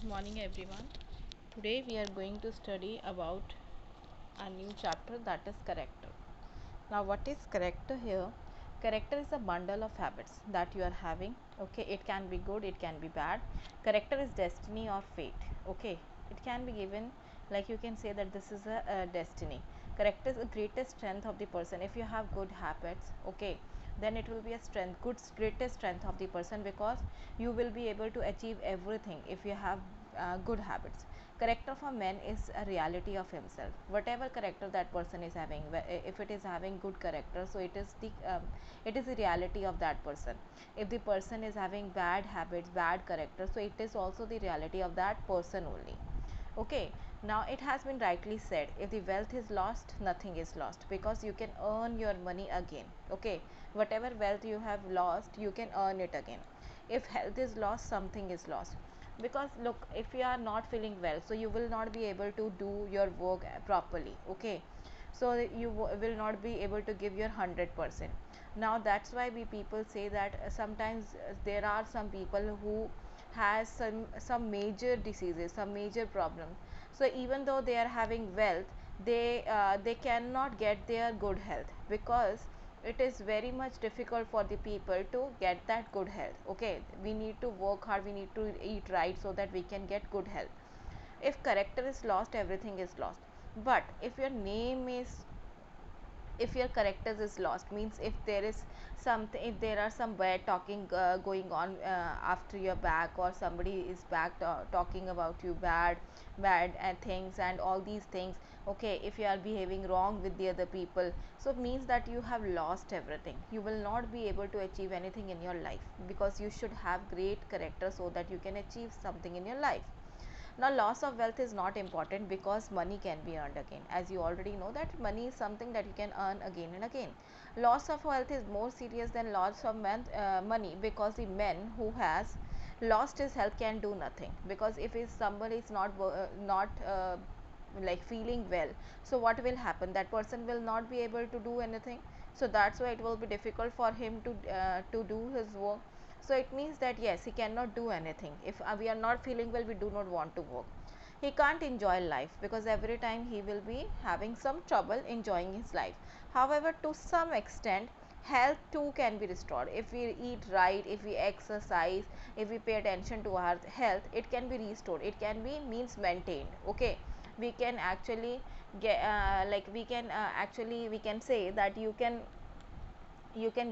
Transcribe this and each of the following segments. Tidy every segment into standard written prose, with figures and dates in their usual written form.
Good morning everyone. Today we are going to study about a new chapter, that is character. Now what is character here? Character is a bundle of habits that you are having. Okay, it can be good, it can be bad. Character is destiny or fate. Okay, it can be given, like you can say that this is a destiny. Character is the greatest strength of the person. If you have good habits, okay, then it will be a strength, greatest strength of the person, because you will be able to achieve everything if you have good habits. Character for man is a reality of himself. Whatever character that person is having, if it is having good character, so it is the reality of that person. If the person is having bad habits, bad character, so it is also the reality of that person only. Okay, now it has been rightly said, if the wealth is lost, nothing is lost, because you can earn your money again. Okay, whatever wealth you have lost, you can earn it again. If health is lost, something is lost, because look, if you are not feeling well, so you will not be able to do your work properly. Okay, so you will not be able to give your 100%. Now that's why we people say that sometimes there are some people who has some major diseases, some major problems. So even though they are having wealth, they cannot get their good health, because it is very much difficult for the people to get that good health. Okay, we need to work hard, we need to eat right, so that we can get good health. If character is lost, everything is lost. But if your name is, if your characters is lost, means if there is something, if there are some bad talking going on after your back, or somebody is back talking about you bad and things and all these things. Okay, if you are behaving wrong with the other people, so it means that you have lost everything. You will not be able to achieve anything in your life, because you should have great character so that you can achieve something in your life. Now loss of wealth is not important, because money can be earned again. As you already know that money is something that you can earn again and again. Loss of wealth is more serious than loss of money, because the man who has lost his health can do nothing, because if somebody is not like feeling well, so what will happen, that person will not be able to do anything. So that's why it will be difficult for him to do his work. So it means that yes, he cannot do anything. If we are not feeling well, we do not want to work. He can't enjoy life, because every time he will be having some trouble enjoying his life. However, to some extent, health too can be restored. If we eat right, if we exercise, if we pay attention to our health, it can be restored, it can be means maintained. Okay, we can actually get like we can actually we can say that you can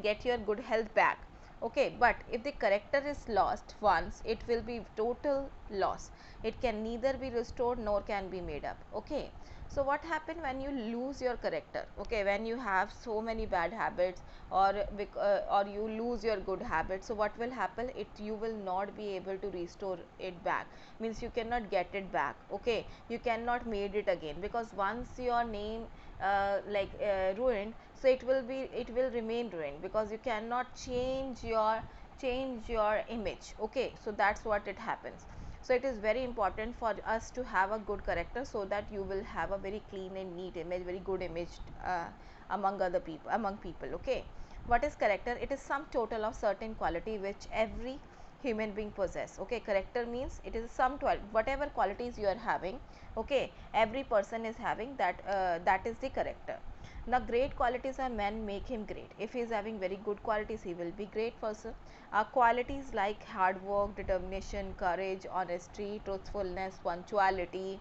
get your good health back. Okay, but if the character is lost once, it will be total loss. It can neither be restored nor can be made up. Okay, so what happen when you lose your character? Okay, when you have so many bad habits, or you lose your good habits, so what will happen, it you will not be able to restore it back, means you cannot get it back. Okay, you cannot made it again, because once your name ruined, so it will remain ruined, because you cannot change your image. Okay, so that's what it happens. So it is very important for us to have a good character, so that you will have a very clean and neat image, very good image among people. Okay, what is character? It is some total of certain quality which every human being possess. Okay, character means it is some whatever qualities you are having. Okay, every person is having that, that is the character. Now great qualities are men make him great. If he is having very good qualities, he will be great person. Qualities like hard work, determination, courage, honesty, truthfulness, punctuality,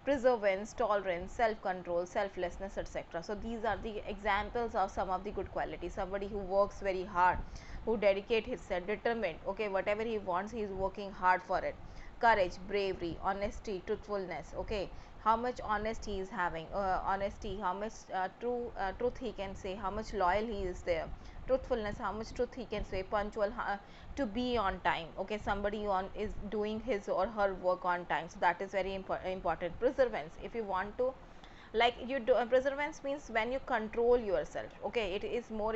perseverance, tolerance, self control, selflessness, etc. So these are the examples of some of the good qualities. Somebody who works very hard, who dedicate himself, determined. Okay, whatever he wants, he is working hard for it. Courage, bravery, honesty, truthfulness. Okay, how much honest he is having, honesty, how much truth he can say, how much loyal he is there. Truthfulness, how much truth he can say. Punctual, to be on time. Okay, somebody on is doing his or her work on time, so that is very important. Perseverance, if you want to, like you do, perseverance means when you control yourself. Okay, it is more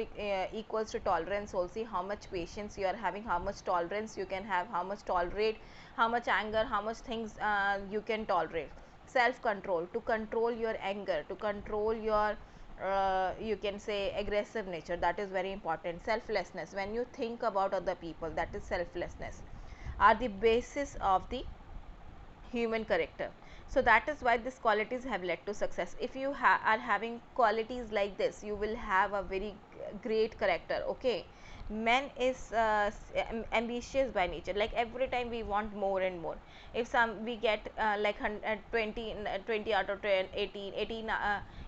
equals to tolerance also. How much patience you are having, how much tolerance you can have, how much tolerate, how much anger, how much things you can tolerate. Self control, to control your anger, to control your you can say aggressive nature, that is very important. Selflessness, when you think about other people, that is selflessness, are the basis of the human character. So that is why these qualities have led to success. If you are having qualities like this, you will have a very great character. Okay, man is ambitious by nature. Like every time we want more and more. If some we get like 20 20 out of 10, 18 18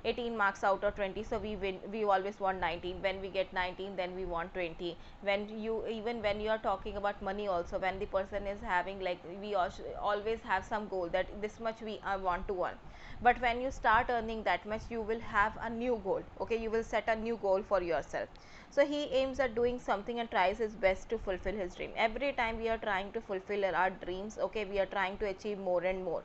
18 marks out of 20, so we win, we always want 19. When we get 19, then we want 20. When you, even when you are talking about money also, when the person is having, like we also always have some goal that this much we want to earn, but when you start earning that much, you will have a new goal. Okay, you will set a new goal for yourself. So he aims at doing something and tries his best to fulfill his dream. Every time we are trying to fulfill our dreams, okay, we are trying to achieve more and more.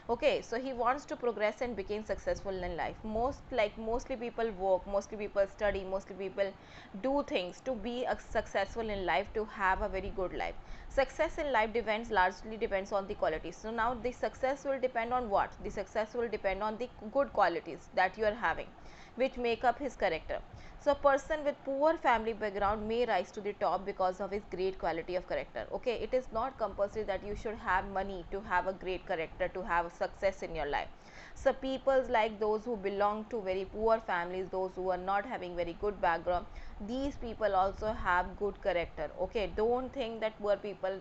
Okay, so he wants to progress and become successful in life. Mostly people work, mostly people study, mostly people do things to be successful in life, to have a very good life. Success in life depends, largely depends on the qualities. So now the success will depend on what? The success will depend on the good qualities that you are having, which make up his character. So a person with poor family background may rise to the top because of his great quality of character. Okay, it is not compulsory that you should have money to have a great character, to have success in your life. So peoples like those who belong to very poor families, those who are not having very good background, these people also have good character. Okay, don't think that poor people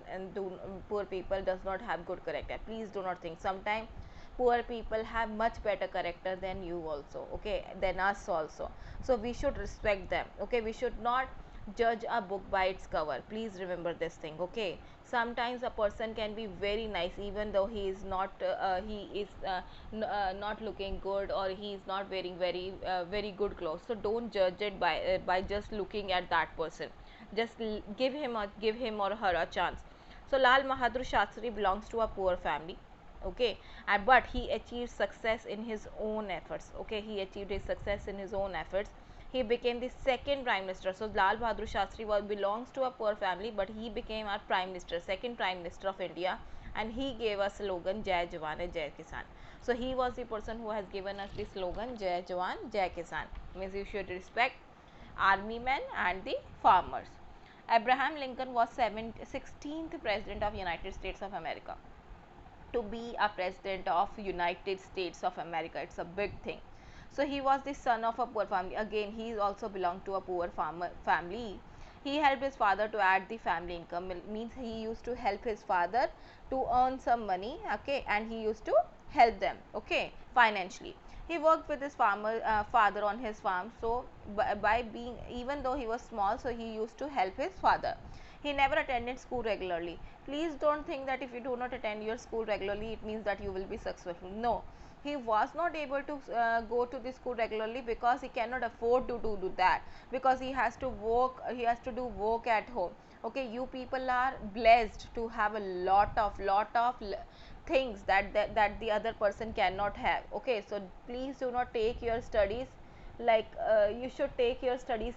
poor people does not have good character. Please do not think. Sometimes poor people have much better character than you also, okay, than us also. So we should respect them. Okay, we should not judge a book by its cover. Please remember this thing. Okay, sometimes a person can be very nice even though he is not not looking good, or he is not wearing very good clothes. So don't judge it by just looking at that person. Just give him or her a chance. So Lal Bahadur Shastri belongs to a poor family. Okay, but he achieved success in his own efforts. Okay, he achieved his success in his own efforts. He became the second prime minister. So Lal Bahadur Shastri belongs to a poor family, but he became our prime minister, second prime minister of India, and he gave us slogan Jai Jawan Jai Kisan. So he was the person who has given us the slogan Jai Jawan Jai Kisan, means you should respect army men and the farmers. Abraham Lincoln was 16th president of United States of America. To be a president of United States of America, it's a big thing. So he was the son of a poor family. Again, he also belonged to a poor farmer family. He helped his father to add the family income. Means he used to help his father to earn some money. Okay, and he used to help them. Okay, financially. He worked with his father on his farm. So by being, even though he was small, so he used to help his father. He never attended school regularly. Please don't think that if you do not attend your school regularly, it means that you will be successful. No, he was not able to go to the school regularly because he cannot afford to do that, because he has to work, he has to do work at home. Okay, you people are blessed to have a lot of things that the other person cannot have. Okay, so please do not take your studies like you should take your studies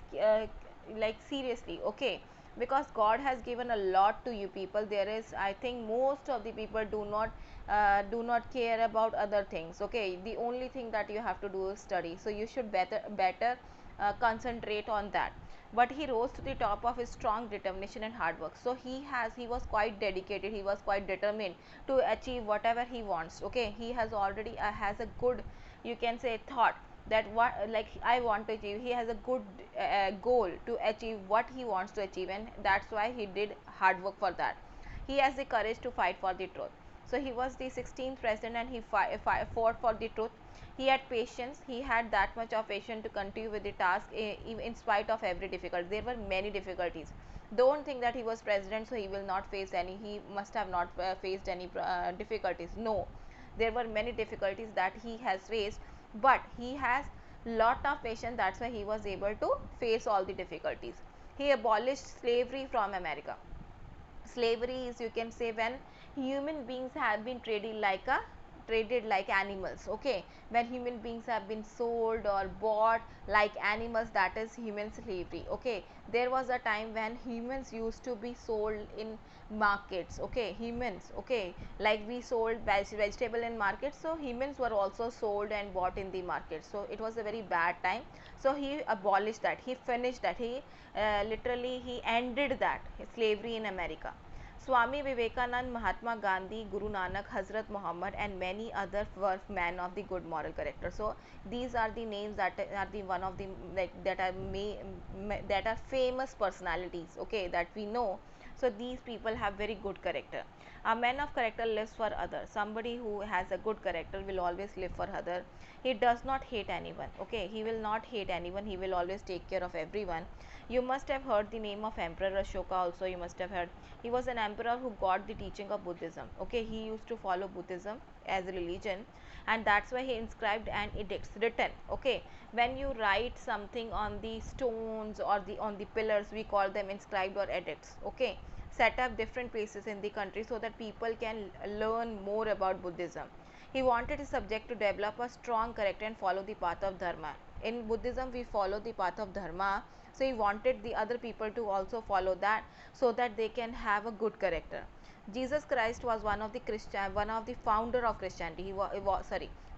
like seriously. Okay, because God has given a lot to you people. There is, I think most of the people do not care about other things. Okay, the only thing that you have to do is study, so you should better concentrate on that. But he rose to the top of his strong determination and hard work. So he was quite dedicated, he was quite determined to achieve whatever he wants. Okay, he has already has a good, you can say, thought that what, like I want to achieve. He has a good goal to achieve what he wants to achieve, and that's why he did hard work for that. He has the courage to fight for the truth. So he was the 16th president, and he fought for the truth. He had patience. He had that much of patience to continue with the task in spite of every difficulty. There were many difficulties. Don't think that he was president so he will not face any, he must have not faced any difficulties. No, there were many difficulties that he has faced, but he has lot of patience. That's why he was able to face all the difficulties. He abolished slavery from America. Slavery is, you can say, when human beings have been traded like animals. Okay, when human beings have been sold or bought like animals, that is human slavery. Okay, there was a time when humans used to be sold in markets. Okay, humans, okay, like we sold vegetable in markets, so humans were also sold and bought in the market. So it was a very bad time. So he abolished that, he finished that, he literally he ended that slavery in America. Swami Vivekanand, Mahatma Gandhi, Guru Nanak, Hazrat Muhammad, and many others were men of the good moral character. So these are the names that are the one of the like that are famous personalities. Okay, that we know. So these people have very good character. A man of character lives for others. Somebody who has a good character will always live for other. He does not hate anyone. Okay, he will not hate anyone. He will always take care of everyone. You must have heard the name of Emperor Ashoka also. You must have heard. He was an emperor who got the teaching of Buddhism. Okay, he used to follow Buddhism as a religion, and that's why he inscribed an edicts written. Okay, when you write something on the stones or the on the pillars, we call them inscribed or edicts. Okay, set up different places in the country so that people can learn more about Buddhism. He wanted his subject to develop a strong character and follow the path of dharma. In Buddhism, we follow the path of dharma, so he wanted the other people to also follow that, so that they can have a good character. Jesus Christ was one of the founder of Christianity.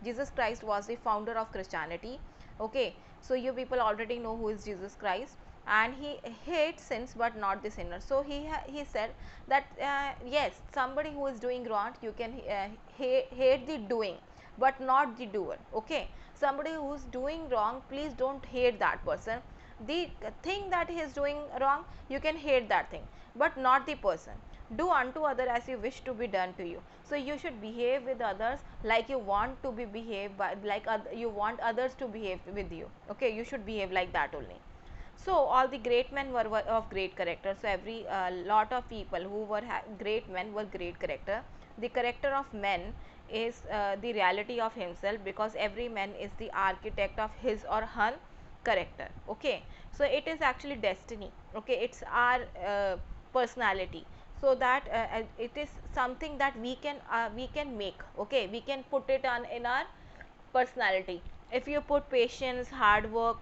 Jesus Christ was the founder of Christianity. Okay, so you people already know who is Jesus Christ, and he hates sins but not the sinner. So he said that yes, somebody who is doing wrong, you can hate the doing but not the doer. Okay, somebody who is doing wrong, please don't hate that person. The thing that he is doing wrong, you can hate that thing but not the person. Do unto other as you wish to be done to you. So you should behave with others like you want to be behaved by, like you want others to behave with you. Okay, you should behave like that only. So all the great men were of great character. So every lot of people who were great men were great character. The character of men is the reality of himself, because every man is the architect of his or her character. Okay, so it is actually destiny. Okay, it's our personality. So that it is something that we can make. Okay, we can put it on in our personality. If you put patience, hard work,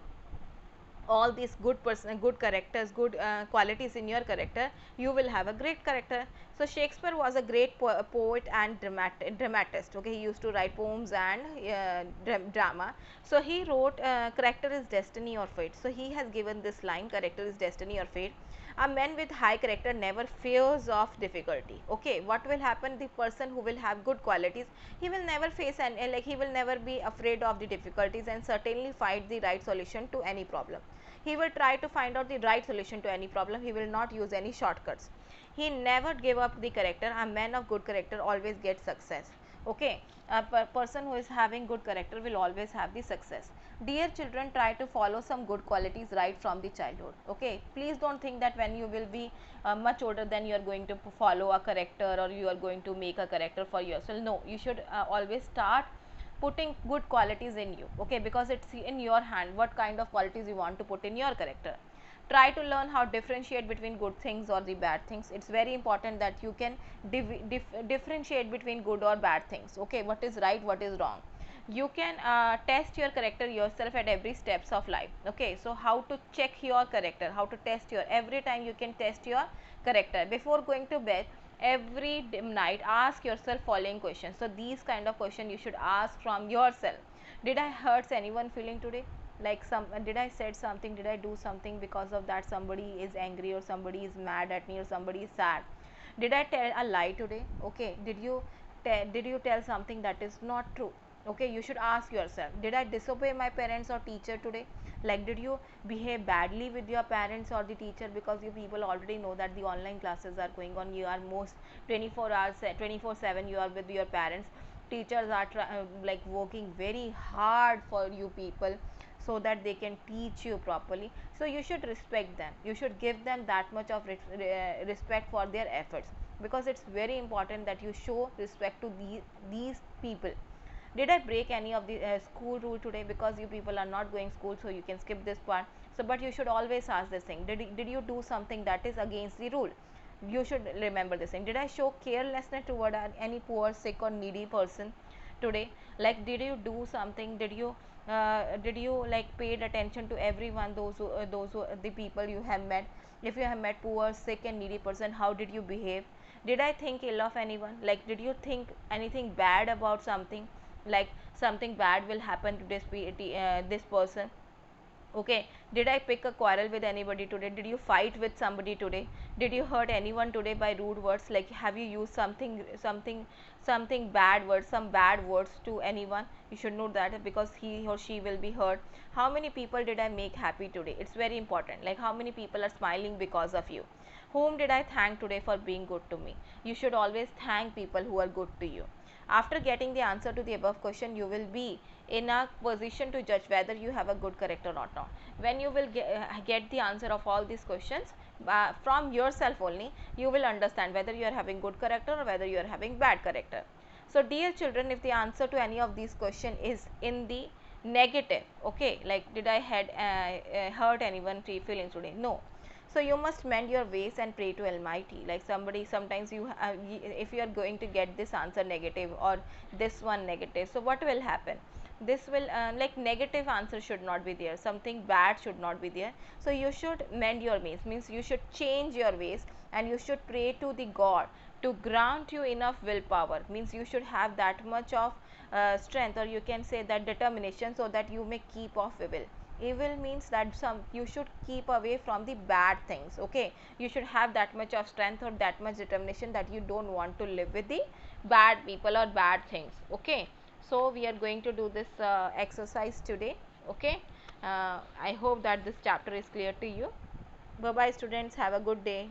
all these good characters, good qualities in your character, you will have a great character. So Shakespeare was a great poet and dramatist. Okay, he used to write poems and drama. So he wrote character is destiny or fate. So he has given this line, character is destiny or fate. A man with high character never fears of difficulty. Okay, what will happen, the person who will have good qualities, he will never face and like he will never be afraid of the difficulties, and certainly find the right solution to any problem. He will try to find out the right solution to any problem. He will not use any shortcuts. He never gave up the character. A man of good character always gets success. Okay, a person who is having good character will always have the success. Dear children, try to follow some good qualities right from the childhood. Okay, please don't think that when you will be much older, then you are going to follow a character, or you are going to make a character for yourself. No, you should always start putting good qualities in you. Okay, because it's in your hand what kind of qualities you want to put in your character. Try to learn how differentiate between good things or the bad things. It's very important that you can differentiate between good or bad things. Okay, what is right, what is wrong. You can test your character yourself at every steps of life. Okay, so how to check your character, how to test your, every time you can test your character before going to bed. Every night ask yourself following questions. So these kind of question you should ask from yourself. Did I hurt anyone feeling today? Like did I said something, did I do something, because of that somebody is angry, or somebody is mad at me, or somebody is sad? Did I tell a lie today? Okay, did you tell something that is not true? Okay, you should ask yourself, did I disobey my parents or teacher today? Like, did you behave badly with your parents or the teacher? Because you people already know that the online classes are going on, you are most 24 hours 24/7 you are with your parents. Teachers are like working very hard for you people, so that they can teach you properly. So you should respect them, you should give them that much of respect for their efforts, because it's very important that you show respect to these people. Did I break any of the school rule today? Because you people are not going school, so you can skip this part. So but you should always ask this thing, did you do something that is against the rule? You should remember this thing. Did I show carelessness toward any poor, sick or needy person today? Like, did you do something, did you like paid attention to everyone, those who the people you have met? If you have met poor, sick and needy person, how did you behave? Did I think ill of anyone? Like, did you think anything bad about something, like something bad will happen to this person? Okay, did I pick a quarrel with anybody today? Did you fight with somebody today? Did you hurt anyone today by rude words? Like, have you used something bad words, some bad words to anyone? You should know that, because he or she will be hurt. How many people did I make happy today? It's very important. Like, how many people are smiling because of you? Whom did I thank today for being good to me? You should always thank people who are good to you. After getting the answer to the above question, you will be in a position to judge whether you have a good character or not. When you will get the answer of all these questions from yourself only, you will understand whether you are having good character or whether you are having bad character. So dear children, if the answer to any of these questions is in the negative, okay, like did I had hurt anyone feelings today? No. So you must mend your ways and pray to Almighty. Like somebody, sometimes you if you are going to get this answer negative or this one negative, so what will happen? This will like negative answer should not be there, something bad should not be there. So you should mend your ways, means you should change your ways, and you should pray to the God to grant you enough willpower, means you should have that much of strength, or you can say that determination, so that you may keep off evil. Evil means that you should keep away from the bad things. Okay, you should have that much of strength or that much determination that you don't want to live with the bad people or bad things. Okay, so we are going to do this exercise today. Okay, I hope that this chapter is clear to you. Bye bye students, have a good day.